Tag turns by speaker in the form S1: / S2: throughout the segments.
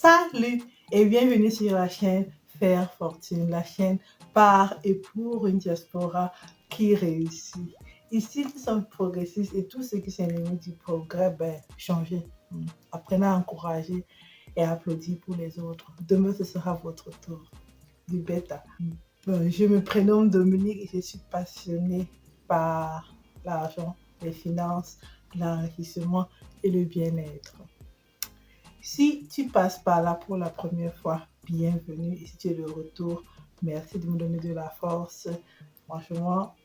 S1: Salut et bienvenue sur la chaîne Faire Fortune, la chaîne par et pour une diaspora qui réussit. Ici, nous sommes progressistes et tous ceux qui s'éloignent du progrès, changez. Apprenez à encourager et à applaudir pour les autres. Demain, ce sera votre tour. Du bêta. Je me prénomme Dominique et je suis passionnée par l'argent, les finances, l'enrichissement et le bien-être. Si tu passes par là pour la première fois, bienvenue. Et si tu es de retour, merci de me donner de la force. Franchement,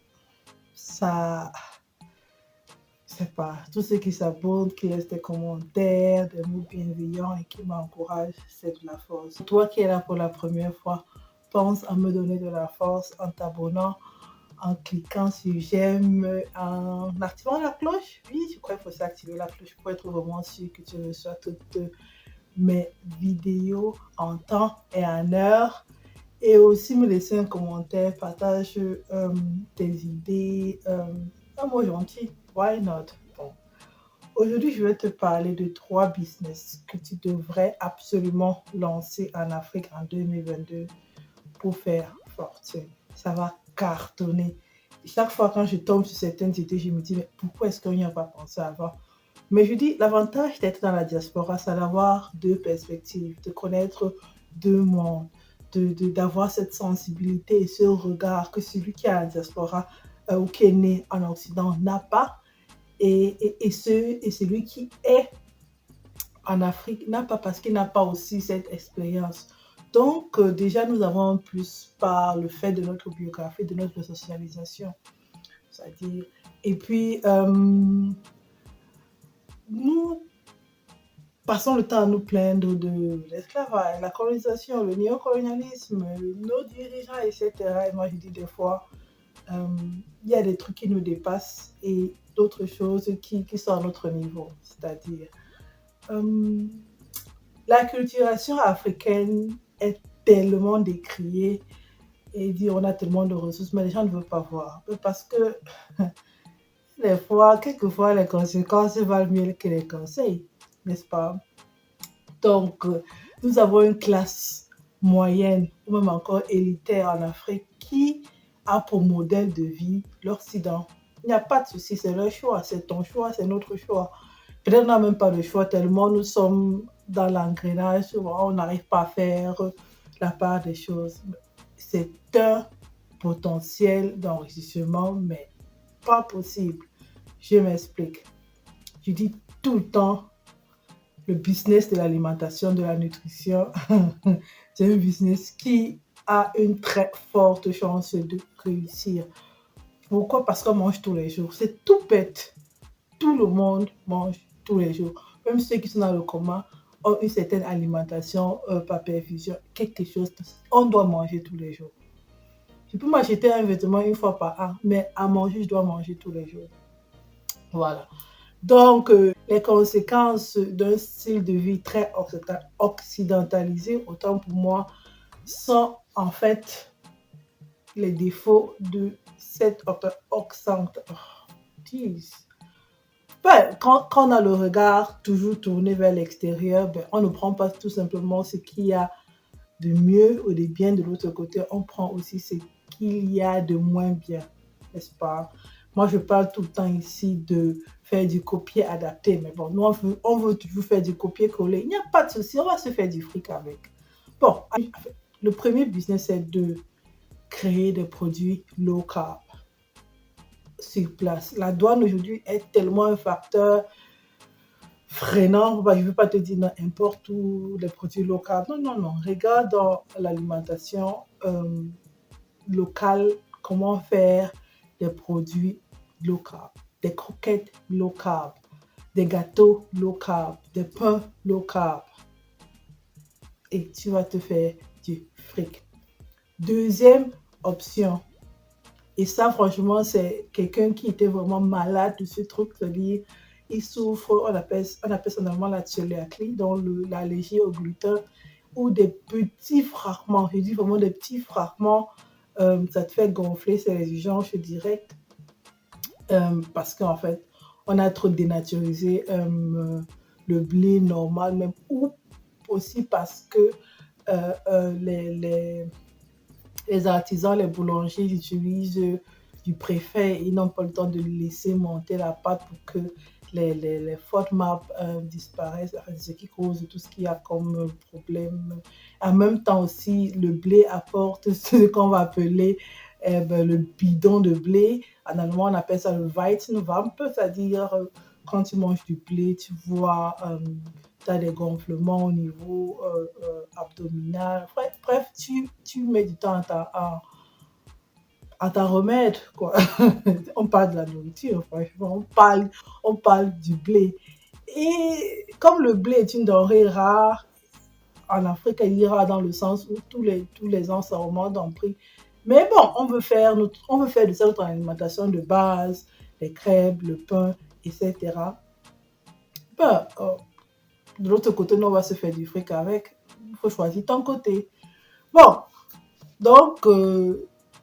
S1: ça, je sais pas, tous ceux qui s'abonnent, qui laissent des commentaires, des mots bienveillants et qui m'encouragent, c'est de la force. Toi qui es là pour la première fois, pense à me donner de la force en t'abonnant, en cliquant sur j'aime, en activant la cloche. Oui, je crois qu'il faut s'activer la cloche pour être vraiment sûr que tu reçois toutes mes vidéos en temps et en heure. Et aussi me laisser un commentaire, partage tes idées, un mot gentil, why not? Bon. Aujourd'hui, je vais te parler de 3 business que tu devrais absolument lancer en Afrique en 2022 pour faire fortune. Ça va cartonner. Chaque fois quand je tombe sur certaines idées, je me dis, mais pourquoi est-ce qu'on n'y a pas pensé avant? Mais je dis, l'avantage d'être dans la diaspora, c'est d'avoir 2 perspectives, de connaître 2 mondes, d'avoir cette sensibilité et ce regard que celui qui est à la diaspora ou qui est né en Occident n'a pas, et celui qui est en Afrique n'a pas parce qu'il n'a pas aussi cette expérience. Donc, déjà, nous avons un plus par le fait de notre biographie, de notre socialisation. C'est-à-dire, et puis, nous passons le temps à nous plaindre de l'esclavage, la colonisation, le néocolonialisme, nos dirigeants, etc. Et moi, je dis des fois, il y a des trucs qui nous dépassent et d'autres choses qui sont à notre niveau. C'est-à-dire, la culturation africaine est tellement décriée et dit on a tellement de ressources, mais les gens ne veulent pas voir. Parce que quelquefois, les conséquences valent mieux que les conseils, n'est-ce pas? Donc, nous avons une classe moyenne, ou même encore élitaire en Afrique, qui a pour modèle de vie l'Occident. Il n'y a pas de souci, c'est leur choix, c'est ton choix, c'est notre choix. Peut-être qu'on n'a même pas de choix tellement nous sommes dans l'engrenage, on n'arrive pas à faire la part des choses. C'est un potentiel d'enrichissement, mais pas possible. Je m'explique. Je dis tout le temps, le business de l'alimentation, de la nutrition, c'est un business qui a une très forte chance de réussir. Pourquoi? Parce qu'on mange tous les jours. C'est tout bête. Tout le monde mange tous les jours. Même ceux qui sont dans le coma ont une certaine alimentation par perfusion. Quelque chose, on doit manger tous les jours. Je peux m'acheter un vêtement une fois par an, mais à manger, je dois manger tous les jours. Voilà. Donc, les conséquences d'un style de vie très occidentalisé, autant pour moi, sont en fait les défauts de cette quand on a le regard toujours tourné vers l'extérieur, on ne prend pas tout simplement ce qu'il y a de mieux ou de bien de l'autre côté, on prend aussi ce qu'il y a de moins bien, n'est-ce pas? Moi, je parle tout le temps ici de faire du copier adapté, mais bon, nous, on veut toujours faire du copier-coller. Il n'y a pas de souci, on va se faire du fric avec. Bon, le premier business, c'est de créer des produits low carb sur place. La douane aujourd'hui est tellement un facteur freinant. Je ne veux pas te dire non, importe où les produits locaux. Non, non, non. Regarde dans l'alimentation locale comment faire des produits low carb, des croquettes low carb, des gâteaux low carb, des pains low carb. Et tu vas te faire du fric. Deuxième option. Et ça, franchement, c'est quelqu'un qui était vraiment malade de ce truc. C'est-à-dire, il souffre, on appelle ça normalement la cœliakie, donc l'allergie au gluten, ou des petits fragments. Je dis vraiment des petits fragments. Ça te fait gonfler, c'est l'exigence directe. Parce qu'en fait, on a trop dénaturisé le blé normal, même ou aussi parce que les artisans, les boulangers utilisent du préfet. Ils n'ont pas le temps de laisser monter la pâte pour que les FODMAP disparaissent, ce qui cause tout ce qu'il y a comme problème. En même temps aussi, le blé apporte ce qu'on va appeler le bidon de blé. En allemand, on appelle ça le Weizenwampe, c'est-à-dire quand tu manges du blé, tu vois, tu as des gonflements au niveau abdominal. Bref, tu mets du temps à t'en remettre, quoi. On parle de la nourriture, franchement. On parle du blé. Et comme le blé est une denrée rare, en Afrique, il ira dans le sens où tous les ans, ça augmente en prix. Mais bon, on veut faire de ça notre alimentation de base, les crêpes, le pain, etc. Ben, de l'autre côté, nous, on va se faire du fric avec. Il faut choisir ton côté. Bon, donc,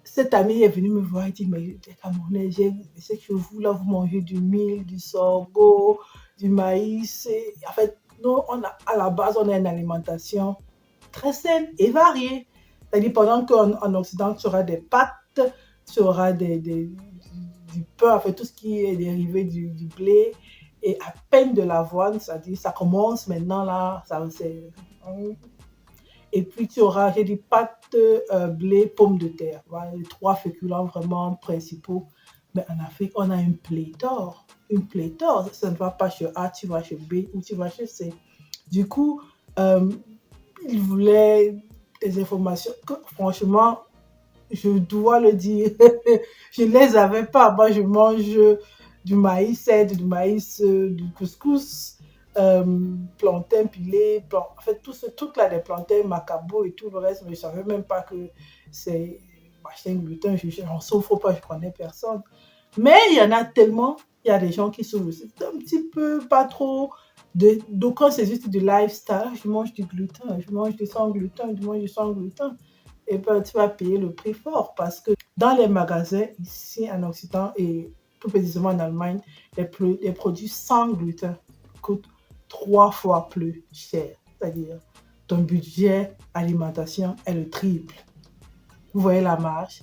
S1: cet ami est venu me voir et dit, mais les Camerounais, je sais que vous, là, vous mangez du mil, du sorgho, du maïs. En fait, nous, à la base, on a une alimentation très saine et variée. C'est-à-dire, pendant qu'en Occident, tu auras des pâtes, tu auras du pain, en fait, tout ce qui est dérivé du blé et à peine de l'avoine, c'est-à-dire, ça commence maintenant, là, et puis, tu auras, j'ai dit, pâtes, blé, pommes de terre. Voilà, les trois féculents vraiment principaux. Mais en Afrique, on a une pléthore. Une pléthore. Ça ne va pas chez A, tu vas chez B ou tu vas chez C. Du coup, euh, il voulait des informations que, franchement, je dois le dire, je ne les avais pas. Moi, je mange du maïs sèche, du maïs, du couscous, plantain pilé, en fait, tout ce truc-là, des plantains, macabo et tout le reste, mais je ne savais même pas que c'est machin gluten. Je n'en souffre pas, je ne connais personne. Mais il y en a tellement, il y a des gens qui souffrent. C'est un petit peu pas trop. Donc, quand c'est juste du lifestyle, je mange du gluten, je mange du sans gluten, je mange du sans gluten. Et ben, tu vas payer le prix fort parce que dans les magasins ici en Occident et plus précisément en Allemagne, les produits sans gluten coûtent 3 fois plus cher. C'est-à-dire, ton budget alimentation est le triple. Vous voyez la marge?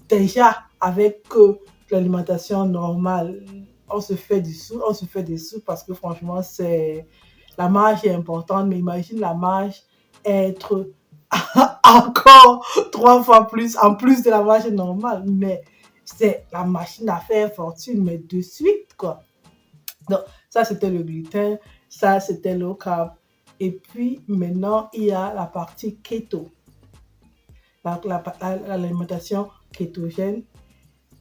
S1: Déjà, avec l'alimentation normale, on se fait des sous parce que franchement, la marge est importante, mais imagine la marge être encore 3 fois plus, en plus de la marge normale. Mais c'est la machine à faire fortune, mais de suite, quoi. Donc, ça, c'était le gluten, ça, c'était low carb. Et puis, maintenant, il y a la partie keto, l'alimentation kétogène,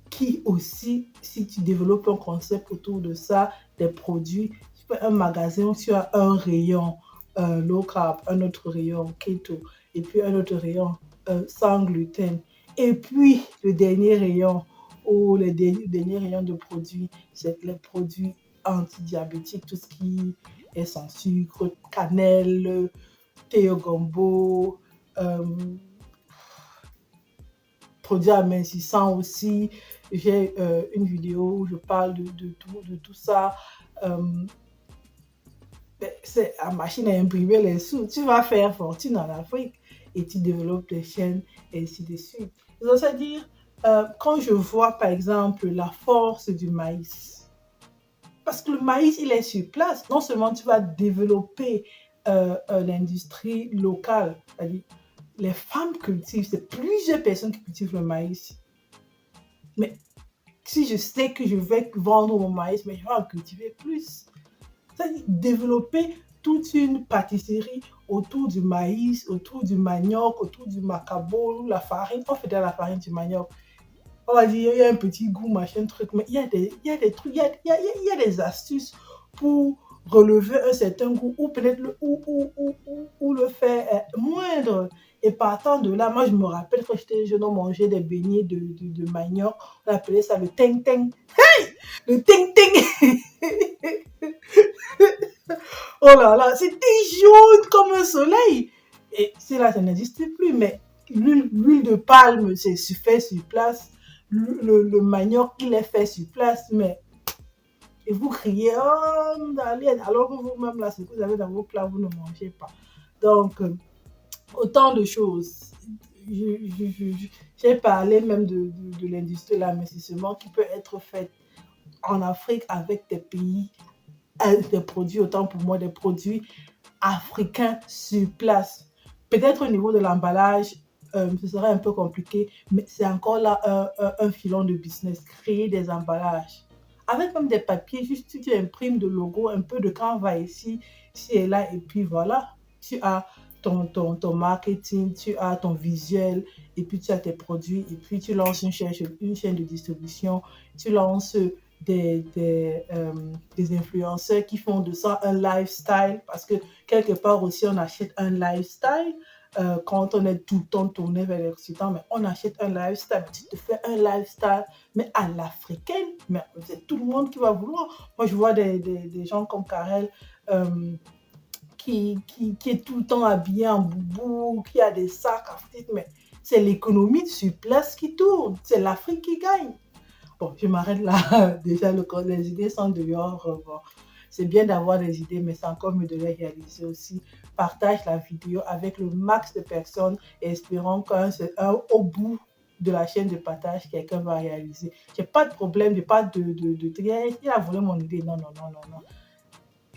S1: qui aussi, si tu développes un concept autour de ça, des produits, tu fais un magasin où tu as un rayon low carb, un autre rayon keto, et puis un autre rayon sans gluten. Et puis, le dernier rayon, ou le dernier rayon de produits, c'est les produits antidiabétiques, tout ce qui est sans sucre, cannelle, thé au gombo, euh, produits amincissants aussi. J'ai une vidéo où je parle de tout ça. Euh, c'est la machine à imprimer les sous. Tu vas faire fortune en Afrique et tu développes des chaînes et ainsi de suite. C'est-à-dire, quand je vois par exemple la force du maïs, parce que le maïs, il est sur place. Non seulement tu vas développer l'industrie locale, c'est-à-dire les femmes cultivent, c'est plusieurs personnes qui cultivent le maïs. Mais si je sais que je vais vendre mon maïs, mais je vais en cultiver plus. C'est-à-dire développer toute une pâtisserie autour du maïs, autour du manioc, autour du macabo, la farine. On fait de la farine du manioc. On va dire, il y a un petit goût, machin, truc, mais il y a des trucs, il y a des astuces pour relever un certain goût ou peut-être ou le faire moindre. Et partant de là, moi je me rappelle quand j'étais jeune, on mangeait des beignets de manioc, on appelait ça le ting-ting. Le ting-ting. Oh là là, c'était jaune comme un soleil. Et c'est là, ça n'existe plus, mais l'huile de palme, c'est fait sur place. Le manioc, il est fait sur place, mais et vous criez, oh, allez, alors que vous-même, là, ce que vous avez dans vos plats, vous ne mangez pas. Donc, autant de choses. J'ai parlé même de l'industrie de l'investissement qui peut être faite en Afrique avec des pays, des produits, autant pour moi, des produits africains sur place. Peut-être au niveau de l'emballage, ce serait un peu compliqué, mais c'est encore là un filon de business, créer des emballages. Avec même des papiers, juste tu imprimes de logo, un peu de Canva ici, ici et là, et puis voilà, tu as ton marketing, tu as ton visuel, et puis tu as tes produits, et puis tu lances une chaîne de distribution, tu lances des influenceurs qui font de ça un lifestyle, parce que quelque part aussi, on achète un lifestyle. Quand on est tout le temps tourné vers les résultats, mais on achète un lifestyle. Tu te fais un lifestyle, mais à l'africaine, mais c'est tout le monde qui va vouloir. Moi, je vois des gens comme Karel qui est tout le temps habillé en boubou, qui a des sacs à frites, mais c'est l'économie sur place qui tourne. C'est l'Afrique qui gagne. Bon, je m'arrête là. Déjà, les idées sont dehors. Bon, c'est bien d'avoir des idées, mais c'est encore mieux de les réaliser aussi. Partage la vidéo avec le max de personnes et espérons qu'au bout de la chaîne de partage, quelqu'un va réaliser. J'ai pas de problème, j'ai pas de il a volé mon idée. Non, non, non, non, non.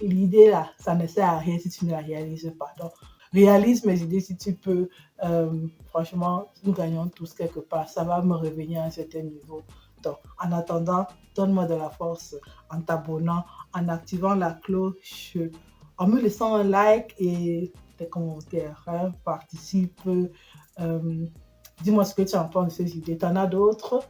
S1: L'idée là, ça ne sert à rien si tu ne la réalises pas. Donc, réalise mes idées si tu peux. Franchement, nous gagnons tous quelque part. Ça va me revenir à un certain niveau. Donc, en attendant, donne-moi de la force en t'abonnant, en activant la cloche, en me laissant un like et des commentaires. Hein, participe. Dis-moi ce que tu en penses de ces idées. Tu en as d'autres?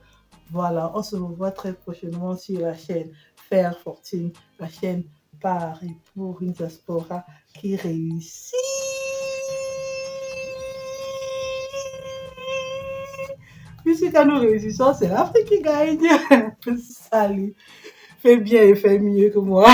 S1: Voilà, on se revoit très prochainement sur la chaîne Faire Fortune, la chaîne par et pour une diaspora qui réussit. Puisque quand nous réussissons, c'est l'Afrique qui gagne. Salut, fais bien et fais mieux que moi.